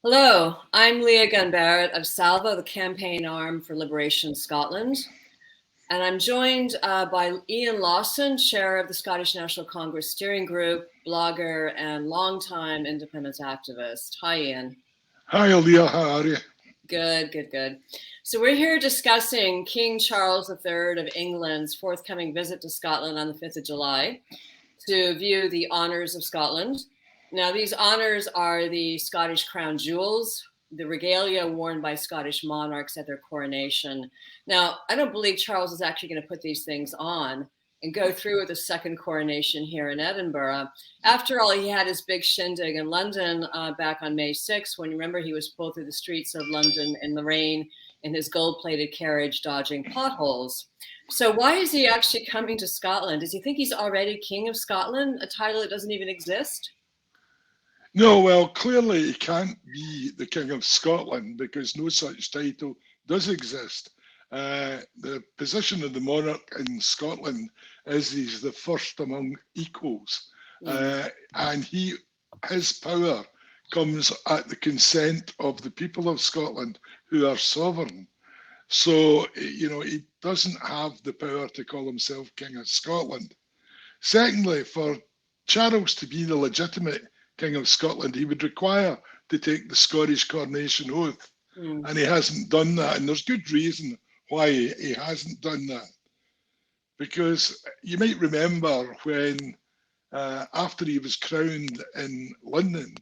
Hello, I'm Leah Gunn Barrett of Salvo, the campaign arm for Liberation Scotland. And I'm joined by Iain Lawson, chair of the Scottish National Congress Steering Group, blogger, and longtime independence activist. Hi, Iain. Hi, Leah. How are you? Good. So we're here discussing King Charles III of England's forthcoming visit to Scotland on the 5th of July to view the honours of Scotland. Now, these honours are the Scottish crown jewels, the regalia worn by Scottish monarchs at their coronation. Now, I don't believe Charles is actually going to put these things on and go through with a second coronation here in Edinburgh. After all, he had his big shindig in London back on May 6th, when, remember, he was pulled through the streets of London in the rain in his gold-plated carriage dodging potholes. So why is he actually coming to Scotland? Does he think he's already King of Scotland, a title that doesn't even exist? No, well, clearly he can't be the King of Scotland because no such title does exist. The position of the monarch in Scotland is he's the first among equals, and his power comes at the consent of the people of Scotland who are sovereign. So, he doesn't have the power to call himself King of Scotland. Secondly, for Charles to be the legitimate King of Scotland, he would require to take the Scottish Coronation Oath. And he hasn't done that. And there's good reason why he hasn't done that. Because you might remember when, after he was crowned in London,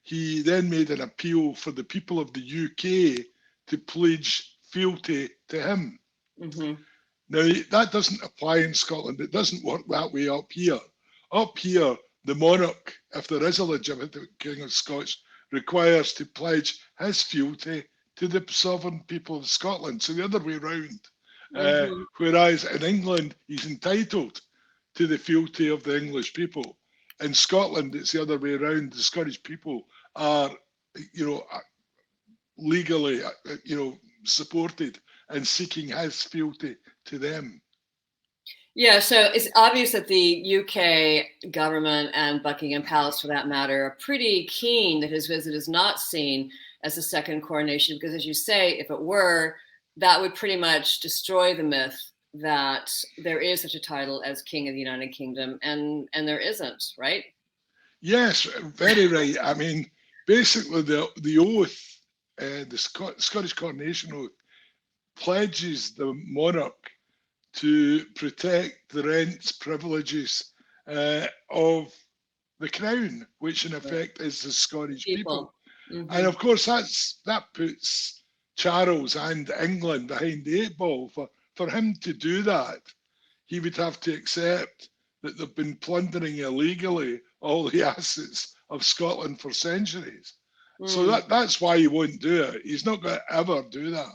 he then made an appeal for the people of the UK to pledge fealty to him. Now, that doesn't apply in Scotland. It doesn't work that way up here. Up here, the monarch, if there is a legitimate King of Scots, requires to pledge his fealty to the sovereign people of Scotland. So the other way round. Whereas in England, he's entitled to the fealty of the English people. In Scotland, it's the other way around. The Scottish people are, legally, supported and seeking his fealty to them. Yeah, so it's obvious that the UK government and Buckingham Palace, for that matter, are pretty keen that his visit is not seen as a second coronation, because, as you say, if it were, that would pretty much destroy the myth that there is such a title as King of the United Kingdom, and there isn't, right? Yes, very right. I mean, basically, the oath, the Scottish Coronation Oath, pledges the monarch to protect the rights, privileges of the crown, which in effect is the Scottish people. And of course, that puts Charles and England behind the eight ball. For him to do that, he would have to accept that they've been plundering illegally all the assets of Scotland for centuries. So that's why he won't do it. He's not going to ever do that.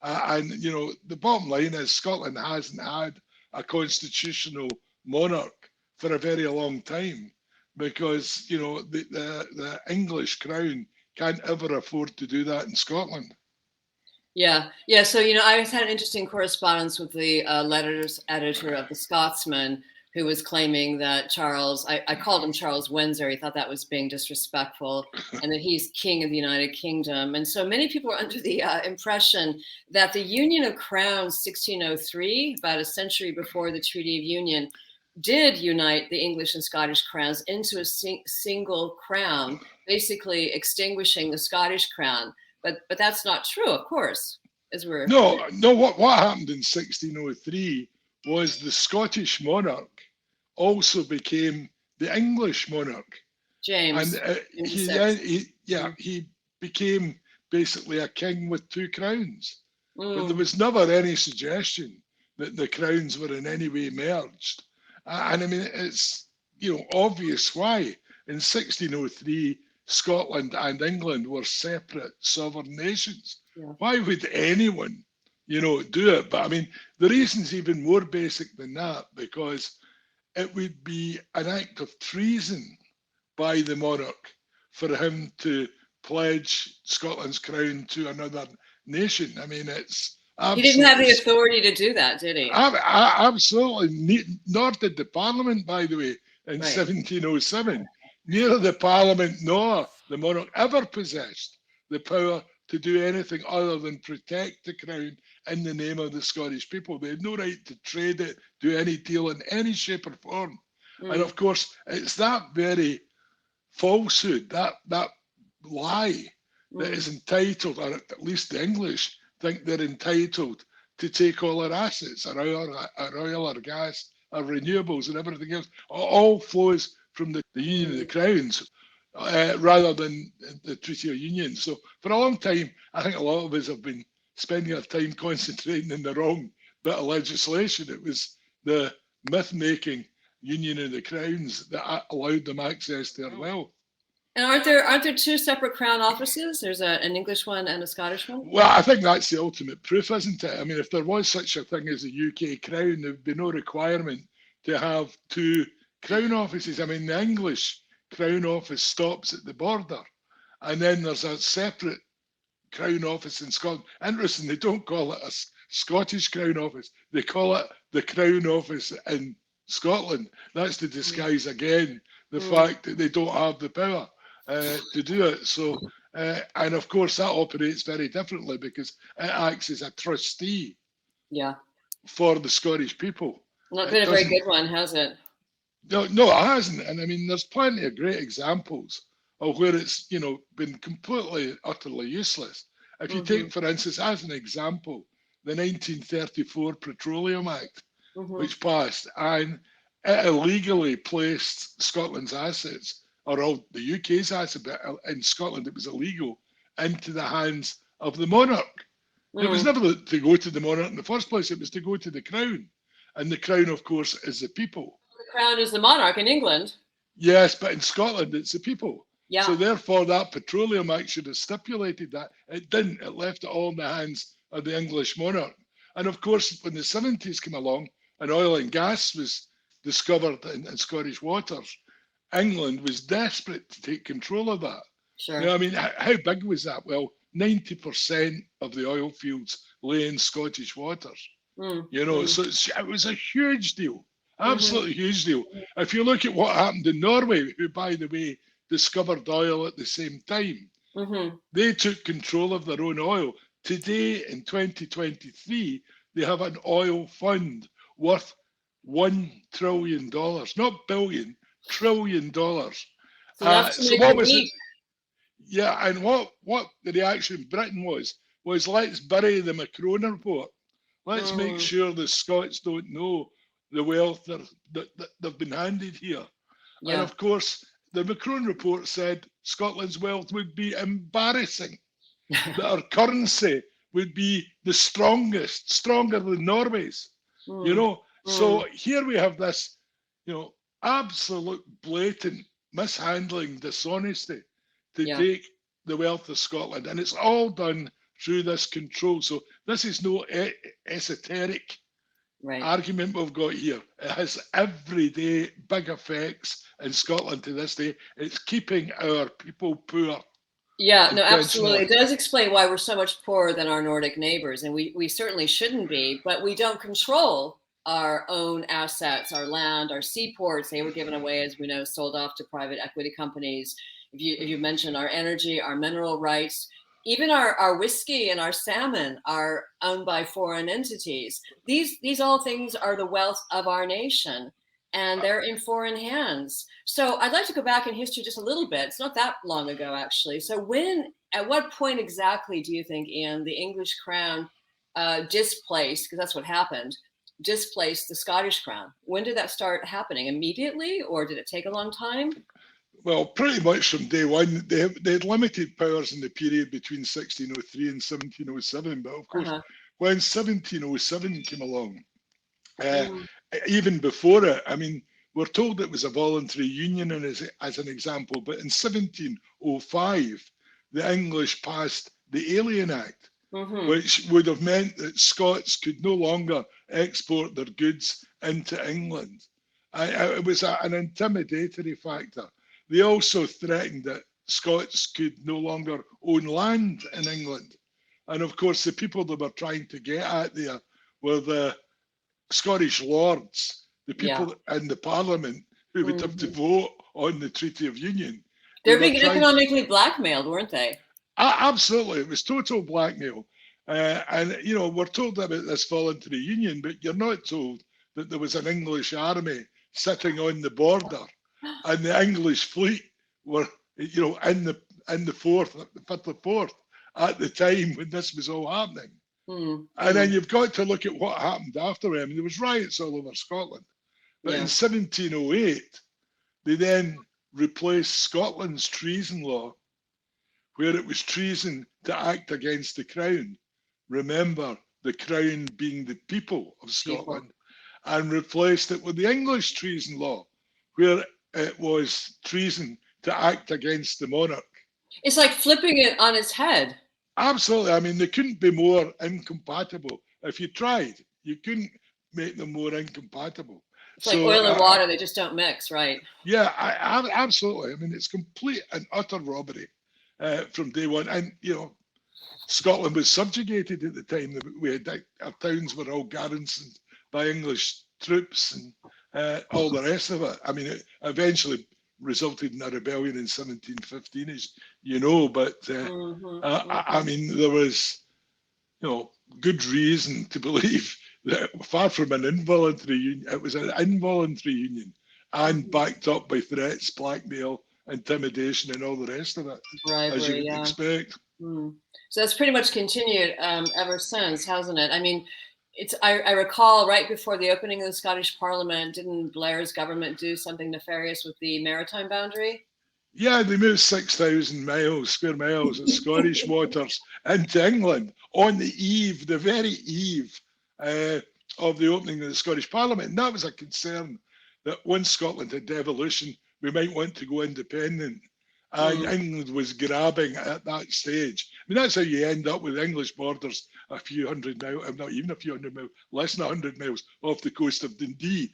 And the bottom line is Scotland hasn't had a constitutional monarch for a very long time because, the English crown can't ever afford to do that in Scotland. Yeah. So, I had an interesting correspondence with the letters editor of the Scotsman, who was claiming that Charles, I called him Charles Windsor. He thought that was being disrespectful, and that he's King of the United Kingdom. And so many people were under the impression that the Union of Crowns 1603, about a century before the Treaty of Union, did unite the English and Scottish crowns into a single crown, basically extinguishing the Scottish crown. But that's not true, of course. No. What happened in 1603 was the Scottish monarch also became the English monarch. James. And he became basically a king with two crowns. But there was never any suggestion that the crowns were in any way merged. And I mean, it's obvious why. In 1603, Scotland and England were separate sovereign nations. Yeah. Why would anyone, do it? But I mean, the reason's even more basic than that, because it would be an act of treason by the monarch for him to pledge Scotland's crown to another nation. I mean, it's absolutely... He didn't have the authority to do that, did he? Absolutely. Nor did the Parliament, by the way, in 1707. Neither the Parliament nor the monarch ever possessed the power to do anything other than protect the crown in the name of the Scottish people. They had no right to trade it, do any deal in any shape or form. And of course, it's that very falsehood, that lie that is entitled, or at least the English think they're entitled to take all our assets, our oil, our gas, our renewables and everything else. All flows from the Union of the Crowns rather than the Treaty of Union. So for a long time, I think a lot of us have been spending our time concentrating in the wrong bit of legislation. It was the myth-making Union of the Crowns that allowed them access to our wealth. And aren't there two separate crown offices? There's an English one and a Scottish one? Well, I think that's the ultimate proof, isn't it? I mean, if there was such a thing as a UK crown, there would be no requirement to have two crown offices. I mean, the English crown office stops at the border, and then there's a separate crown office in Scotland. Interesting, they don't call it a Scottish crown office. They call it the crown office in Scotland. That's to disguise, again, the fact that they don't have the power to do it. So, and of course, that operates very differently because it acts as a trustee for the Scottish people. Not been a very good one, has it? No, it hasn't. And I mean, there's plenty of great examples of where it's, been completely, utterly useless. If you take, for instance, as an example, the 1934 Petroleum Act, which passed, and it illegally placed Scotland's assets, or all the UK's assets, but in Scotland it was illegal, into the hands of the monarch. It was never to go to the monarch in the first place, it was to go to the crown. And the crown, of course, is the people. The crown is the monarch in England. Yes, but in Scotland it's the people. Yeah. So therefore that Petroleum Act should have stipulated that. It didn't. It left it all in the hands of the English monarch. And of course, when the 70s came along and oil and gas was discovered in Scottish waters, England was desperate to take control of that. Sure. I mean, how big was that? Well, 90% of the oil fields lay in Scottish waters. So it was a huge deal, absolutely huge deal. If you look at what happened in Norway, who, by the way, discovered oil at the same time, they took control of their own oil. Today, in 2023, they have an oil fund worth $1 trillion, not billion, $1 trillion. So what was it? Yeah, and what the reaction in Britain was let's bury the Macron report. Let's make sure the Scots don't know the wealth that they've been handed here. Yeah. And of course, the Macron report said Scotland's wealth would be embarrassing, that our currency would be the strongest, stronger than Norway's. So here we have this, absolute blatant mishandling, dishonesty to take the wealth of Scotland. And it's all done through this control. So this is no esoteric argument we've got here. It has everyday big effects in Scotland to this day. It's keeping our people poor. Yeah, no, absolutely. It does explain why we're so much poorer than our Nordic neighbors. And we certainly shouldn't be, but we don't control our own assets, our land, our seaports. They were given away, as we know, sold off to private equity companies. If you mention our energy, our mineral rights, even our whiskey and our salmon are owned by foreign entities. These all things are the wealth of our nation, and they're in foreign hands. So I'd like to go back in history just a little bit. It's not that long ago, actually. So at what point exactly do you think, Iain, the English crown displaced, because that's what happened, displaced the Scottish crown? When did that start happening? Immediately, or did it take a long time? Well, pretty much from day one. They had limited powers in the period between 1603 and 1707. But of course, when 1707 came along, even before it, I mean, we're told it was a voluntary union, and as an example, but in 1705, the English passed the Alien Act, which would have meant that Scots could no longer export their goods into England. It was an intimidatory factor. They also threatened that Scots could no longer own land in England. And of course, the people they were trying to get at there were the Scottish lords, the people in the Parliament who would have to vote on the Treaty of Union. They're being economically blackmailed, weren't they? Absolutely, it was total blackmail. And, you know, we're told about this voluntary union, but you're not told that there was an English army sitting on the border and the English fleet were, you know, in the fourth, the fifth or fourth at the time when this was all happening. And then you've got to look at what happened after them. There was riots all over Scotland. But in 1708, they then replaced Scotland's treason law, where it was treason to act against the crown. Remember, the crown being the people of Scotland, and replaced it with the English treason law, where it was treason to act against the monarch. It's like flipping it on its head. Absolutely. I mean, they couldn't be more incompatible. If you tried, you couldn't make them more incompatible. It's like oil and water, they just don't mix, right? Yeah, absolutely. I mean, it's complete and utter robbery from day one. And, you know, Scotland was subjugated at the time. We had, our towns were all garrisoned by English troops and all the rest of it. I mean, it eventually resulted in a rebellion in 1715, as you know, but I mean, there was, you know, good reason to believe that far from an involuntary union, it was an involuntary union and backed up by threats, blackmail, intimidation, and all the rest of it, bribery, as you would expect. So that's pretty much continued ever since, hasn't it? I mean, I recall right before the opening of the Scottish Parliament, didn't Blair's government do something nefarious with the maritime boundary? Yeah, they moved 6,000 square miles of Scottish waters into England on the eve, the very eve of the opening of the Scottish Parliament. And that was a concern that once Scotland had devolution, we might want to go independent. And England was grabbing at that stage. I mean, that's how you end up with English borders a few hundred miles, not even a few hundred miles, less than 100 miles off the coast of Dundee.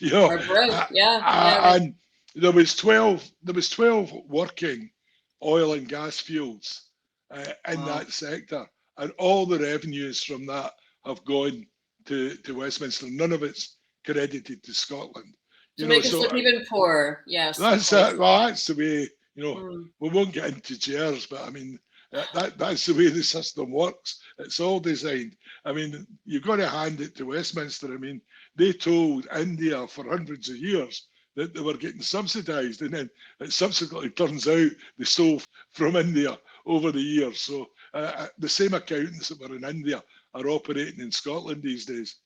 You know, and there was 12 working oil and gas fields in that sector, and all the revenues from that have gone to Westminster. None of it's credited to Scotland. To make us look even poorer. Yes, that's it. Well, that's the way. You know, we won't get into chairs, but I mean, that's the way the system works. It's all designed. I mean, you've got to hand it to Westminster. I mean, they told India for hundreds of years that they were getting subsidised, and then it subsequently turns out they stole from India over the years. So the same accountants that were in India are operating in Scotland these days.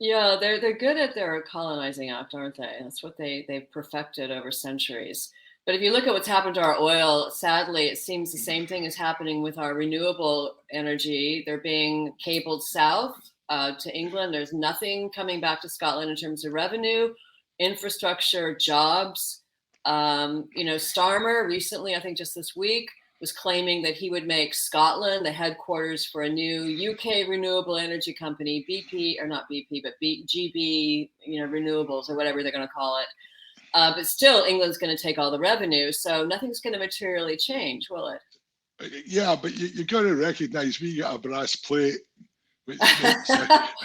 Yeah, they're good at their colonizing act, aren't they? That's what they've perfected over centuries. But if you look at what's happened to our oil, sadly, it seems the same thing is happening with our renewable energy. They're being cabled south to England. There's nothing coming back to Scotland in terms of revenue, infrastructure, jobs. You know, Starmer recently, I think just this week, was claiming that he would make Scotland the headquarters for a new UK renewable energy company, BP, or not BP, but GB, you know, renewables or whatever they're going to call it. But still, England's going to take all the revenue, so nothing's going to materially change, will it? Yeah, but you've got to recognise we got a brass plate. Which makes,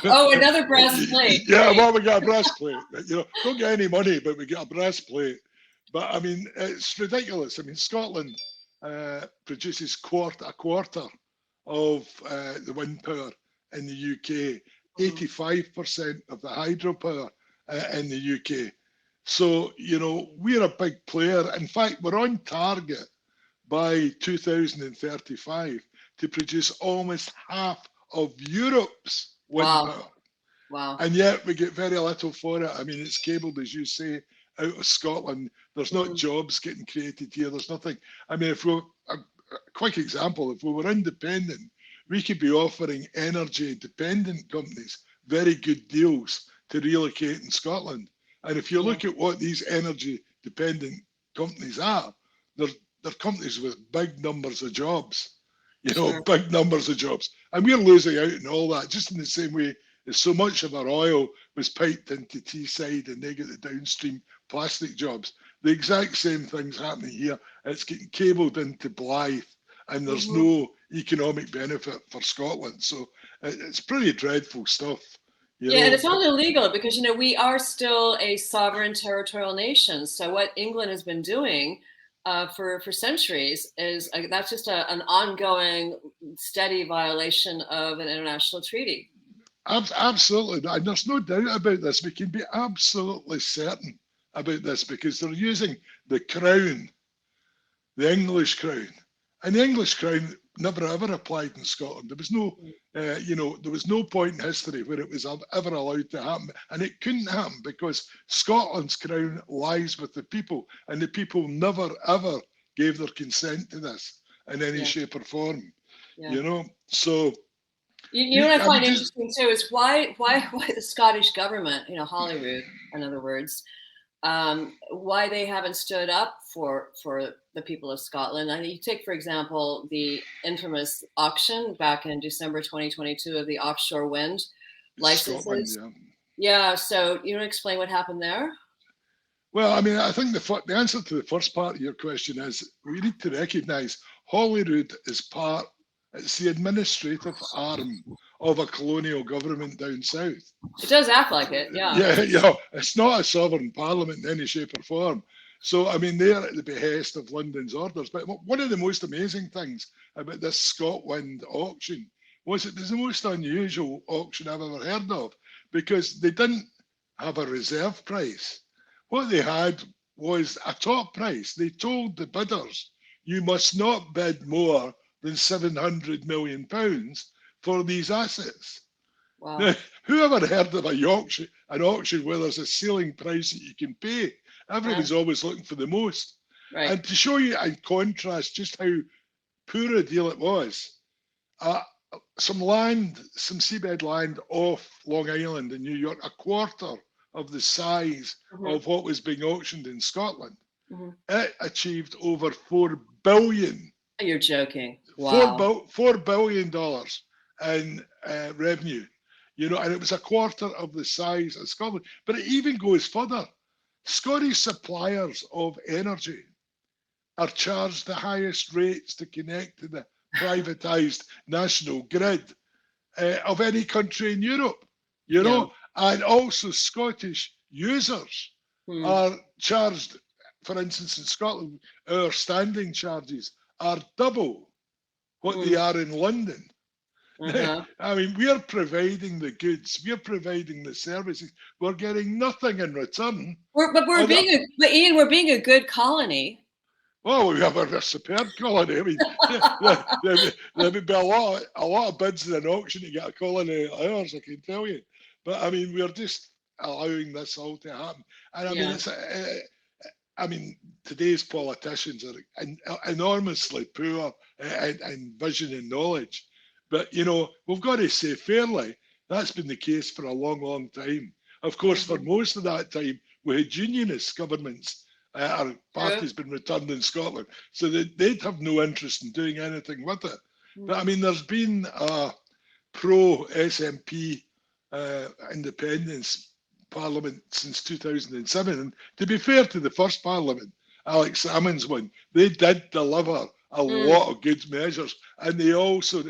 oh, another brass plate. Yeah, right. Well, we got a brass plate. You know, don't get any money, but we get a brass plate. But I mean, it's ridiculous. I mean, Scotland produces a quarter of the wind power in the UK, 85% of the hydropower in the UK. So, you know, we're a big player. In fact, we're on target by 2035 to produce almost half of Europe's wind power. Wow. And yet we get very little for it. I mean, it's cabled, as you say, out of Scotland. There's not jobs getting created here. There's nothing. I mean, if we're a quick example, if we were independent, we could be offering energy dependent companies very good deals to relocate in Scotland. And if you look at what these energy dependent companies are, they're companies with big numbers of jobs, you know, big numbers of jobs. And we're losing out in all that, just in the same way as so much of our oil was piped into Teesside and they get the downstream plastic jobs. The exact same thing's happening here. It's getting cabled into Blyth and there's no economic benefit for Scotland. So it's pretty dreadful stuff. You know? And it's all illegal because, you know, we are still a sovereign territorial nation. So what England has been doing for centuries. That's just an ongoing, steady violation of an international treaty. Absolutely, and there's no doubt about this. We can be absolutely certain about this because they're using the crown, the English crown, and the English crown never ever applied in Scotland. There was no, there was no point in history where it was ever allowed to happen, and it couldn't happen because Scotland's crown lies with the people, and the people never ever gave their consent to this in any shape or form. Yeah. So. You know what I find interesting too is why the Scottish government, Holyrood, in other words, why they haven't stood up for the people of Scotland. I mean, you take, for example, the infamous auction back in December 2022 of the offshore wind licenses. Scotland, yeah. So you want to explain what happened there? Well, I mean, I think the answer to the first part of your question is we need to recognise Holyrood is it's the administrative arm of a colonial government down south. It does act like it, yeah. Yeah, it's not a sovereign parliament in any shape or form. So, I mean, they're at the behest of London's orders. But one of the most amazing things about this ScotWind auction was it was the most unusual auction I've ever heard of because they didn't have a reserve price. What they had was a top price. They told the bidders, you must not bid more than £700 million for these assets. Wow. Now, who ever heard of an auction where there's a ceiling price that you can pay? Everybody's always looking for the most. Right. And to show you and contrast just how poor a deal it was, some seabed land off Long Island in New York, a quarter of the size of what was being auctioned in Scotland, it achieved over $4 billion. You're joking. Wow. $4 billion in revenue, and it was a quarter of the size of Scotland. But it even goes further. Scottish suppliers of energy are charged the highest rates to connect to the privatised national grid of any country in Europe, and also Scottish users are charged. For instance, in Scotland, our standing charges are double what they are in London. I mean, we're providing the goods, we're providing the services, we're getting nothing in return. But Ian, we're being a good colony. Well, we have a superb colony. I mean, there would be a lot of bids in an auction to get a colony like ours, I can tell you. But I mean, we're just allowing this all to happen. And I mean, today's politicians are enormously poor in vision and knowledge. But, we've got to say fairly, that's been the case for a long, long time. Of course, for most of that time, we had unionist governments. Our party's been returned in Scotland. So they'd have no interest in doing anything with it. But, I mean, there's been a pro-SNP independence parliament since 2007. And to be fair to the first parliament, Alex Salmond's one, they did deliver a lot of good measures. And they also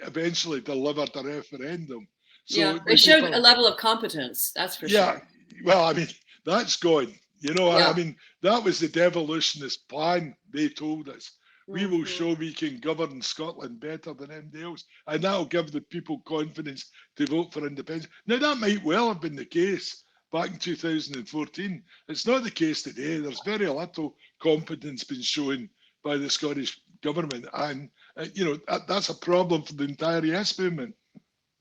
eventually delivered a referendum. So they showed a level of competence, that's for sure. Yeah, well, I mean, that's gone. I mean, that was the devolutionist plan they told us. We will show we can govern Scotland better than anybody else. And that'll give the people confidence to vote for independence. Now, that might well have been the case back in 2014. It's not the case today. There's very little competence being shown by the Scottish government. And, that's a problem for the entire Yes movement.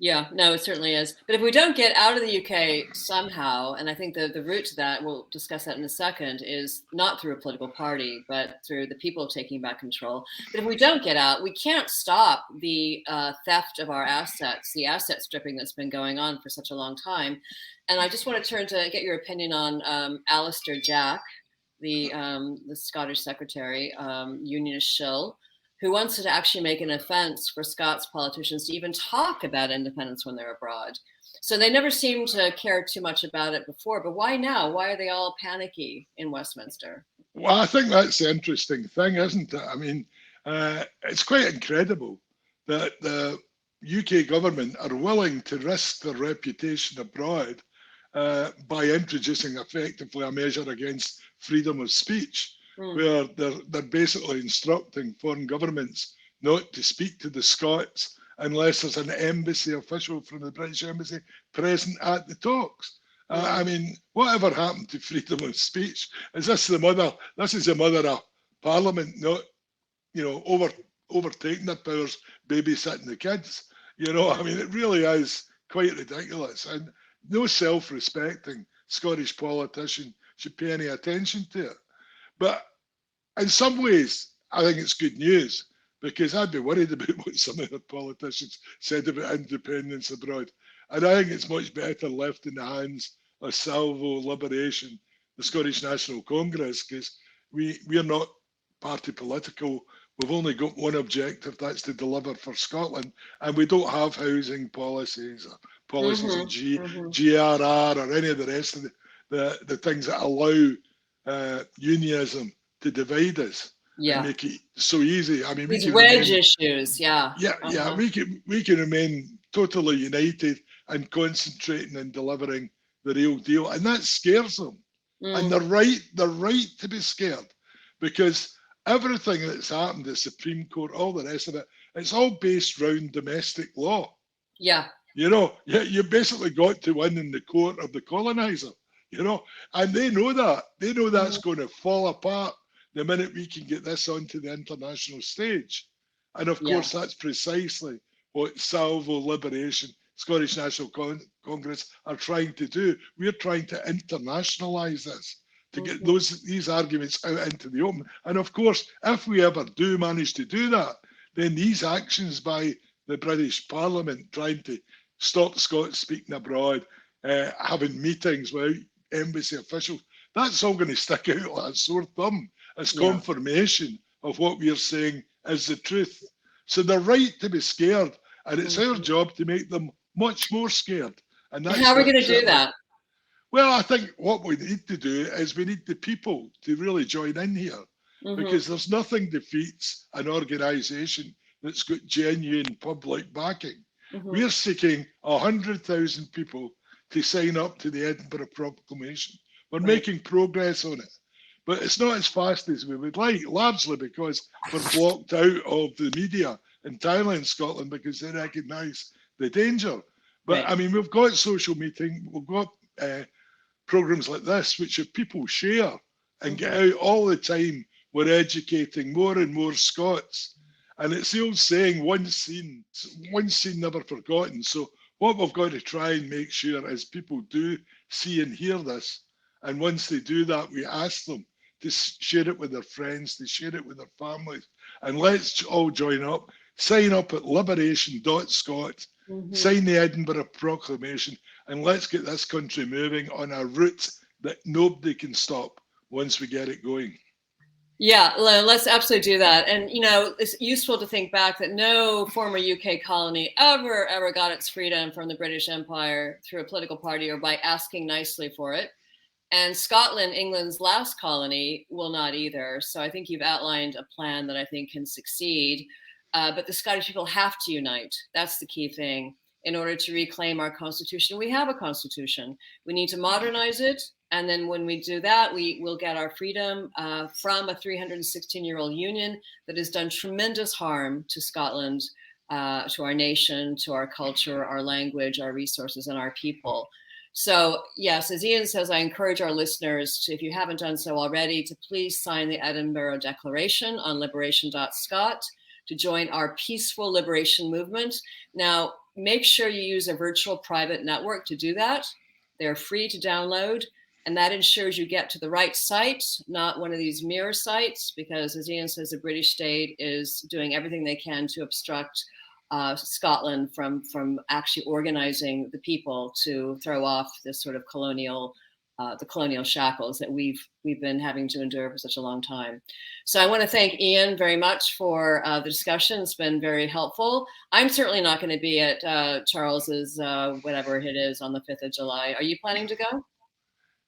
Yeah, no, it certainly is. But if we don't get out of the UK somehow, and I think the route to that, we'll discuss that in a second, is not through a political party, but through the people taking back control. But if we don't get out, we can't stop the theft of our assets, the asset stripping that's been going on for such a long time. And I just want to turn to get your opinion on Alistair Jack, the Scottish Secretary, Unionist shill, who wants to actually make an offense for Scots politicians to even talk about independence when they're abroad. So they never seemed to care too much about it before, but why now? Why are they all panicky in Westminster? Well, I think that's the interesting thing, isn't it? I mean, it's quite incredible that the UK government are willing to risk their reputation abroad by introducing effectively a measure against freedom of speech. where they're basically instructing foreign governments not to speak to the Scots unless there's an embassy official from the British Embassy present at the talks. I mean, whatever happened to freedom of speech? This is the mother of Parliament not, overtaking their powers, babysitting the kids. I mean, it really is quite ridiculous. And no self-respecting Scottish politician should pay any attention to it. But in some ways, I think it's good news, because I'd be worried about what some of the politicians said about independence abroad. And I think it's much better left in the hands of Salvo, Liberation, the Scottish National Congress, because we're not party political. We've only got one objective, that's to deliver for Scotland. And we don't have housing policies or policies of GRR or any of the rest of the things that allow unionism to divide us and make it so easy. I mean, these wedge issues, we can remain totally united and concentrating and delivering the real deal, and that scares them. And they're right to be scared, because everything that's happened, the Supreme Court, all the rest of it, it's all based around domestic law. You basically got to win in the court of the colonizer. And they know that. They know that's going to fall apart the minute we can get this onto the international stage. And of course, that's precisely what Salvo, Liberation, Scottish National Congress are trying to do. We're trying to internationalise this, to get these arguments out into the open. And of course, if we ever do manage to do that, then these actions by the British Parliament trying to stop Scots speaking abroad, having meetings with embassy officials, that's all going to stick out like a sore thumb as confirmation of what we're saying is the truth. So they're right to be scared, and it's our job to make them much more scared. And that's how are we going to do that? Well, I think what we need to do is we need the people to really join in here, because there's nothing defeats an organisation that's got genuine public backing. We're seeking 100,000 people to sign up to the Edinburgh Proclamation. We're making progress on it, but it's not as fast as we would like, largely because we're blocked out of the media entirely in Scotland because they recognise the danger. But I mean, we've got social meeting, we've got programmes like this, which if people share and get out all the time, we're educating more and more Scots. And it's the old saying, once seen, never forgotten. So what we've got to try and make sure is people do see and hear this. And once they do that, we ask them to share it with their friends, to share it with their families. And let's all join up. Sign up at liberation.scot, sign the Edinburgh Proclamation, and let's get this country moving on a route that nobody can stop once we get it going. Yeah, let's absolutely do that. And, it's useful to think back that no former UK colony ever got its freedom from the British Empire through a political party or by asking nicely for it. And Scotland, England's last colony, will not either. So I think you've outlined a plan that I think can succeed. But the Scottish people have to unite. That's the key thing. In order to reclaim our constitution, we have a constitution. We need to modernize it. And then when we do that, we will get our freedom from a 316-year-old union that has done tremendous harm to Scotland, to our nation, to our culture, our language, our resources, and our people. So yes, as Iain says, I encourage our listeners to, if you haven't done so already, to please sign the Edinburgh Declaration on liberation.scot to join our peaceful liberation movement. Now, make sure you use a virtual private network to do that. They're free to download. And that ensures you get to the right site, not one of these mirror sites, because as Iain says, the British state is doing everything they can to obstruct Scotland from actually organizing the people to throw off this sort of colonial, the colonial shackles that we've been having to endure for such a long time. So I want to thank Iain very much for the discussion. It's been very helpful. I'm certainly not going to be at Charles's whatever it is on the 5th of July. Are you planning to go?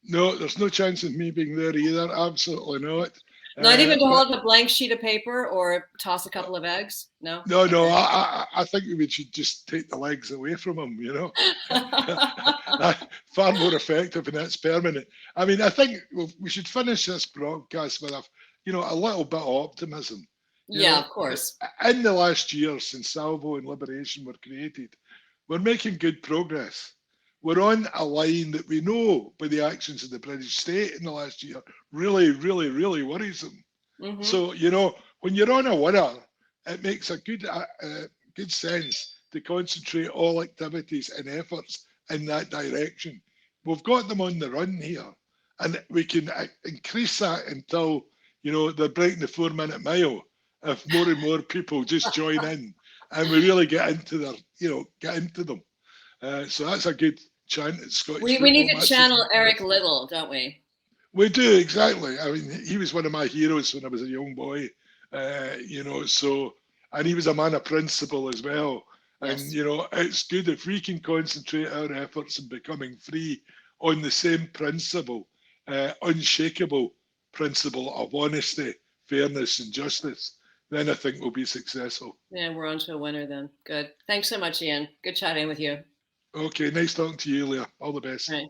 No, there's no chance of me being there either. Absolutely not. Not even to hold a blank sheet of paper or toss a couple of eggs? No? No, okay. I think we should just take the legs away from him, Far more effective and that's permanent. I mean, I think we should finish this broadcast with a little bit of optimism. Yeah, of course. In the last year since Salvo and Liberation were created, we're making good progress. We're on a line that we know by the actions of the British state in the last year really, really, really worries them. Mm-hmm. So, when you're on a winner, it makes a good sense to concentrate all activities and efforts in that direction. We've got them on the run here, and we can increase that until, they're breaking the 4-minute mile if more and more people just join in and we really get into them. So that's a good chant at Scottish We football need to matches. channel Eric Liddell, don't we? We do, exactly. I mean, he was one of my heroes when I was a young boy, so, and he was a man of principle as well. Yes. And, it's good if we can concentrate our efforts in becoming free on the same principle, unshakable principle of honesty, fairness, and justice, then I think we'll be successful. Yeah, we're on to a winner then. Good. Thanks so much, Iain. Good chatting with you. Okay, nice talking to you, Leah. All the best. All right.